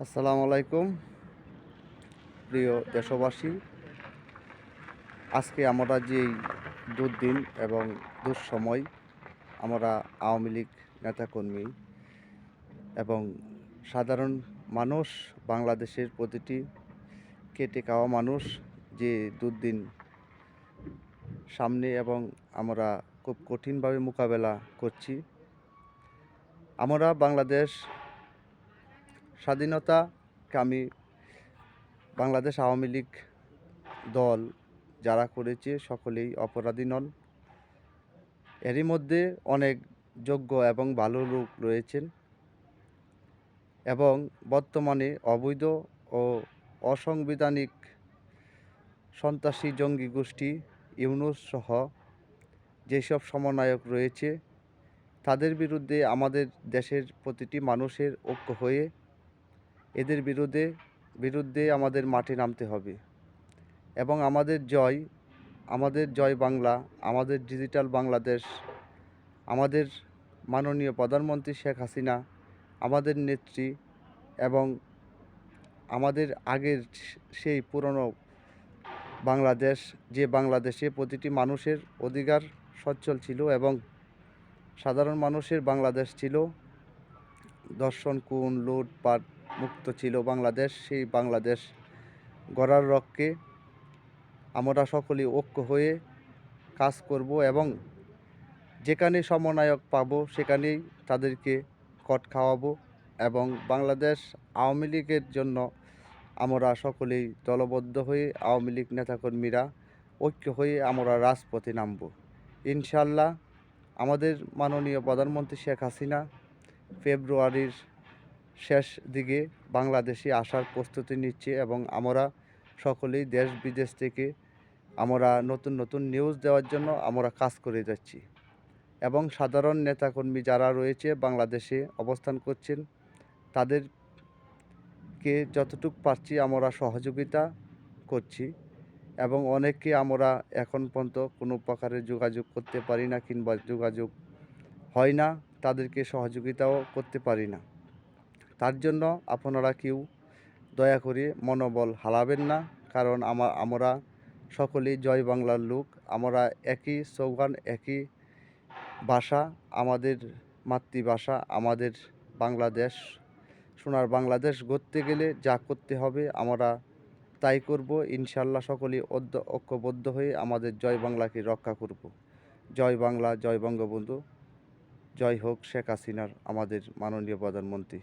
আসসালামু আলাইকুম প্রিয় দেশবাসী। আজকে আমরা যেই দুর্দিন এবং দুঃসময় আমরা আওয়ামী লীগ নেতাকর্মী এবং সাধারণ মানুষ, বাংলাদেশের প্রতিটি খেটে খাওয়া মানুষ যে দুর্দিন সামনে এবং আমরা খুব কঠিনভাবে মোকাবেলা করছি। আমরা বাংলাদেশ স্বাধীনতাকামী বাংলাদেশ আওয়ামী লীগ দল যারা করেছে সকলেই অপরাধী নন। এরই মধ্যে অনেক যোগ্য এবং ভালো লোক রয়েছেন এবং বর্তমানে অবৈধ ও অসাংবিধানিক সন্ত্রাসী জঙ্গি গোষ্ঠী ইউনূস সহ যেসব সমন্বয়ক রয়েছে তাদের বিরুদ্ধে আমাদের দেশের প্রতিটি মানুষের ঐক্য হয়ে এদের বিরুদ্ধে আমাদের মাঠে নামতে হবে এবং আমাদের জয় বাংলা, আমাদের ডিজিটাল বাংলাদেশ, আমাদের মাননীয় প্রধানমন্ত্রী শেখ হাসিনা, আমাদের নেত্রী এবং আমাদের আগের সেই পুরনো বাংলাদেশ, যে বাংলাদেশে প্রতিটি মানুষের অধিকার সচ্ছল ছিল এবং সাধারণ মানুষের বাংলাদেশ ছিল, ধর্ষণ, খুন, লুটপাট মুক্ত ছিল বাংলাদেশ। সেই বাংলাদেশ গড়ার লক্ষ্যে আমরা সকলেই ঐক্য হয়ে কাজ করব এবং যেখানে সমন্বয়ক পাবো সেখানেই তাদেরকে কট খাওয়াবো এবং বাংলাদেশ আওয়ামী লীগের জন্য আমরা সকলেই দলবদ্ধ হয়ে আওয়ামী লীগ নেতাকর্মীরা ঐক্য হয়ে আমরা রাজপথে নামব। ইনশাল্লাহ আমাদের মাননীয় প্রধানমন্ত্রী শেখ হাসিনা ফেব্রুয়ারির শেষ দিকে বাংলাদেশে আসার প্রস্তুতি নিচ্ছে এবং আমরা সকলেই দেশ বিদেশ থেকে আমরা নতুন নিউজ দেওয়ার জন্য আমরা কাজ করে যাচ্ছি এবং সাধারণ নেতাকর্মী যারা রয়েছে বাংলাদেশে অবস্থান করছেন তাদেরকে যতটুকু পারছি আমরা সহযোগিতা করছি এবং অনেককে আমরা এখন পর্যন্ত কোনো প্রকারের যোগাযোগ করতে পারি না কিংবা যোগাযোগ হয় না, তাদেরকে সহযোগিতাও করতে পারি না। তার জন্য আপনারা কেউ দয়া করে মনোবল হারাবেন না, কারণ আমরা সকলেই জয় বাংলার লোক। আমরা একই স্লোগান, একই ভাষা, আমাদের মাতৃভাষা, আমাদের বাংলাদেশ, সোনার বাংলাদেশ গড়তে গেলে যা করতে হবে আমরা তাই করব। ইনশাল্লাহ সকলেই ঐক্যবদ্ধ হয়ে আমাদের জয় বাংলাকে রক্ষা করব। জয় বাংলা, জয় বঙ্গবন্ধু, জয় হোক শেখ হাসিনার আমাদের মাননীয় প্রধানমন্ত্রী।